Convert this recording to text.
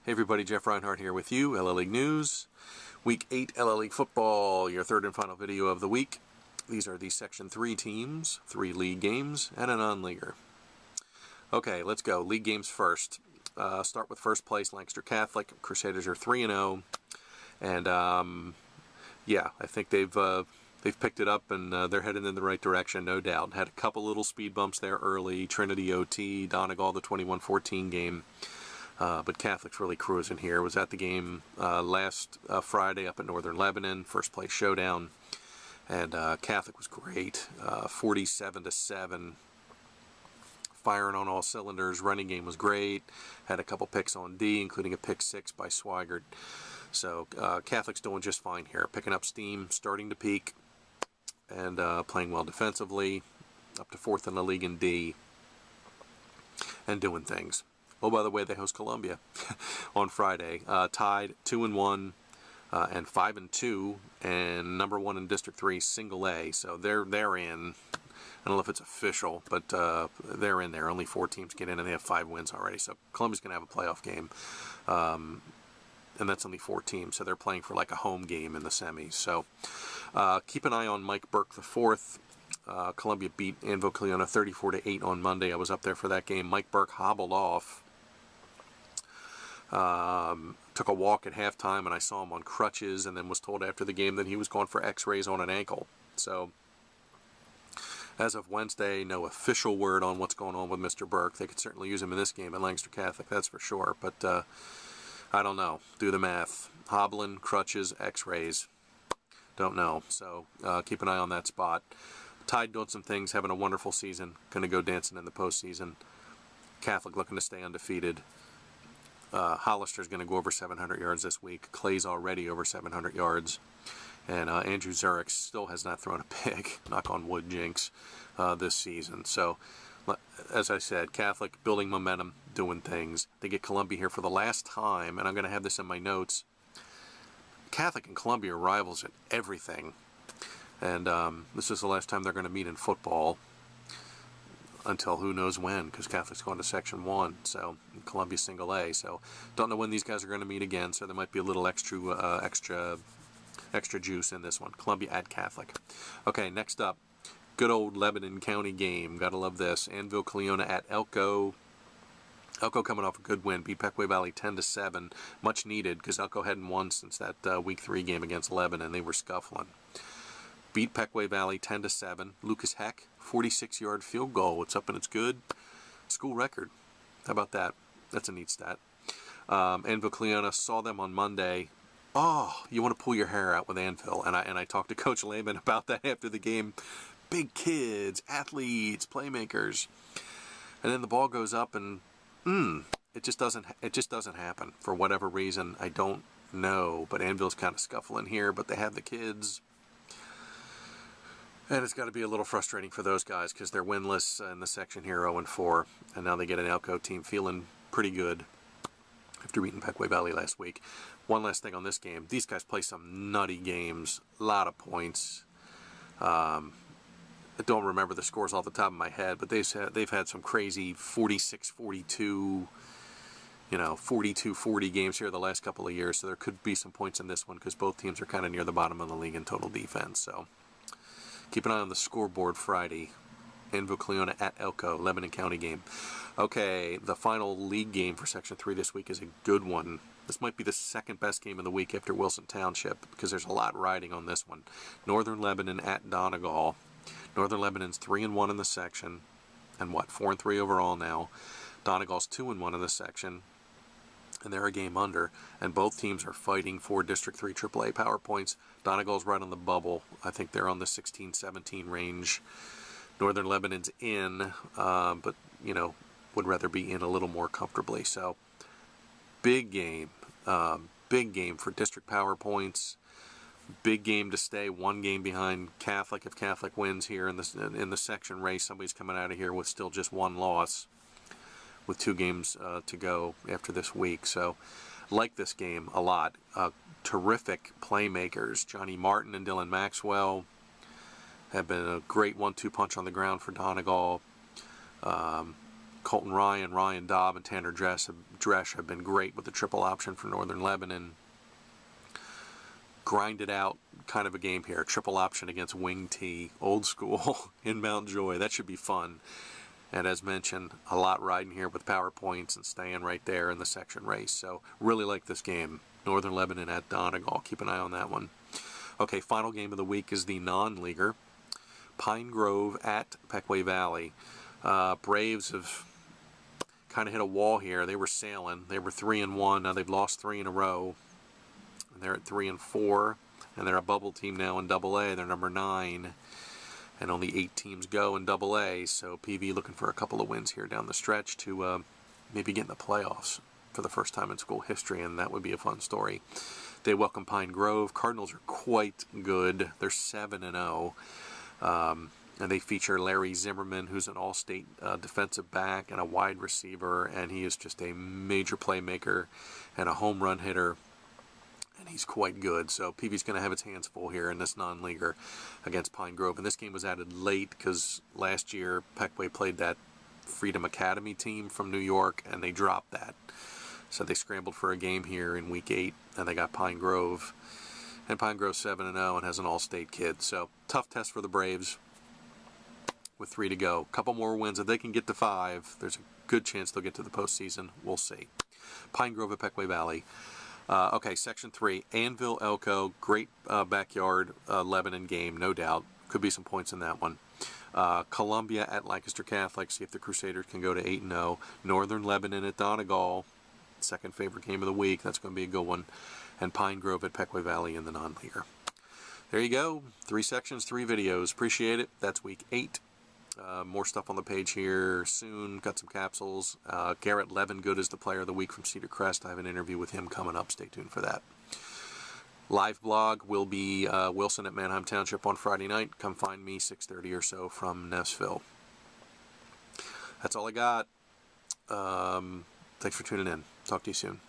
Hey everybody, Jeff Reinhart here with you, LL League News. Week 8 LL League Football, your third and final video of the week. These are the Section 3 teams, 3 league games, and a non-leaguer. Okay, let's go. League games first. Start with first place, Lancaster Catholic. Crusaders are 3-0. And, yeah, I think they've picked it up and they're heading in the right direction, no doubt. Had a couple little speed bumps there early. Trinity OT, Donegal, the 21-14 game. But Catholic's really cruising here. Was at the game last Friday up at Northern Lebanon, first place showdown. And Catholic was great, 47-7. Firing on all cylinders. Running game was great. Had a couple picks on D, including a pick 6 by Swigert. So Catholic's doing just fine here. Picking up steam, starting to peak, and playing well defensively. Up to 4th in the league in D. And doing things. Oh, by the way, they host Columbia on Friday. Tied 2-1 and 5-2, and number 1 in District 3, Single A. So they're in. I don't know if it's official, but they're in there. Only 4 teams get in, and they have 5 wins already. So Columbia's going to have a playoff game, and that's only 4 teams. So they're playing for like a home game in the semis. So keep an eye on Mike Burke the 4th. Columbia beat Anvil Cleona 34-8 on Monday. I was up there for that game. Mike Burke hobbled off. Took a walk at halftime, and I saw him on crutches, and then was told after the game that he was going for x-rays on an ankle. So as of Wednesday, no official word on what's going on with Mr. Burke. They could certainly use him in this game at Lancaster Catholic, that's for sure. But I don't know. Do the math. Hobbling, crutches, x-rays. Don't know. So keep an eye on that spot. Tide doing some things, having a wonderful season. Going to go dancing in the postseason. Catholic looking to stay undefeated. Hollister's going to go over 700 yards this week. Clay's already over 700 yards. And Andrew Zurich still has not thrown a pick, knock on wood, jinx, this season. So, as I said, Catholic building momentum, doing things. They get Columbia here for the last time, and I'm going to have this in my notes. Catholic and Columbia are rivals at everything. And this is the last time they're going to meet in football until who knows when, because Catholic's going to Section 1, so Columbia Single A. So don't know when these guys are going to meet again, so there might be a little extra juice in this one. Columbia at Catholic. Okay, next up, good old Lebanon County game. Gotta love this. Anvil Cleona at Elko. Elko coming off a good win, beat Pequea Valley 10-7. Much needed, because Elko hadn't won since that Week 3 game against Lebanon. They were scuffling. Beat Pequea Valley 10-7. Lucas Heck, 46-yard field goal. It's up and it's good. School record. How about that? That's a neat stat. Anvil Cleona saw them on Monday. Oh, you want to pull your hair out with Anvil. And I talked to Coach Lehman about that after the game. Big kids, playmakers. And then the ball goes up and it just doesn't happen for whatever reason. I don't know, but Anvil's kind of scuffling here, but they have the kids. And it's got to be a little frustrating for those guys because they're winless in the section here, 0-4. And now they get an Elko team feeling pretty good after beating Pequea Valley last week. One last thing on this game. These guys play some nutty games. A lot of points. I don't remember the scores off the top of my head, but they've had some crazy 46-42, 42-40 games here the last couple of years. So there could be some points in this one because both teams are kind of near the bottom of the league in total defense. So keep an eye on the scoreboard Friday. Anvil Cleona at Elko, Lebanon County game. Okay, the final league game for Section 3 this week is a good one. This might be the second best game of the week after Wilson Township because there's a lot riding on this one. Northern Lebanon at Donegal. Northern Lebanon's 3-1 in the section and 4-3 overall now. Donegal's 2-1 in the section, and they're a game under, and both teams are fighting for District 3 AAA power points. Donegal's right on the bubble. I think they're on the 16-17 range. Northern Lebanon's in, but, would rather be in a little more comfortably. So, big game for District power points. Big game to stay 1 game behind Catholic. If Catholic wins here in the section race, somebody's coming out of here with still just 1 loss, with 2 games to go after this week. So, like this game a lot. Terrific playmakers. Johnny Martin and Dylan Maxwell have been a great 1-2 punch on the ground for Donegal. Colton Ryan Dobb, and Tanner Dresch have been great with the triple option for Northern Lebanon. Grinded out kind of a game here. Triple option against Wing T, old school in Mount Joy. That should be fun. And as mentioned, a lot riding here with power points and staying right there in the section race. So really like this game. Northern Lebanon at Donegal. Keep an eye on that one. Okay, final game of the week is the non-leaguer. Pine Grove at Pequay Valley. Braves have kind of hit a wall here. They were sailing. They were 3-1. Now they've lost 3 in a row. And they're at 3-4. And they're a bubble team now in Double-A. They're number 9. And only 8 teams go in Double-A. So PV looking for a couple of wins here down the stretch to maybe get in the playoffs for the first time in school history. And that would be a fun story. They welcome Pine Grove. Cardinals are quite good. They're 7-0. And they feature Larry Zimmerman, who's an all-state defensive back and a wide receiver, and he is just a major playmaker and a home run hitter, and he's quite good. So PV's going to have its hands full here in this non-leaguer against Pine Grove. And this game was added late because last year Pequay played that Freedom Academy team from New York, and they dropped that. So they scrambled for a game here in Week 8, and they got Pine Grove. And Pine Grove's 7-0 and has an all-state kid. So tough test for the Braves with 3 to go. A couple more wins. If they can get to 5, there's a good chance they'll get to the postseason. We'll see. Pine Grove at Pequay Valley. Okay, Section 3. Anvil Elko. Great backyard Lebanon game, no doubt. Could be some points in that one. Columbia at Lancaster Catholic. See if the Crusaders can go to 8-0. Northern Lebanon at Donegal. Second favorite game of the week. That's going to be a good one. And Pine Grove at Pequay Valley in the non-leaguer. There you go. 3 sections, 3 videos. Appreciate it. That's Week 8. More stuff on the page here soon. Got some capsules. Garrett Levengood is the player of the week from Cedar Crest. I have an interview with him coming up. Stay tuned for that. Live blog will be Wilson at Manheim Township on Friday night. Come find me 6:30 or so from Nessville. That's all I got. Thanks for tuning in. Talk to you soon.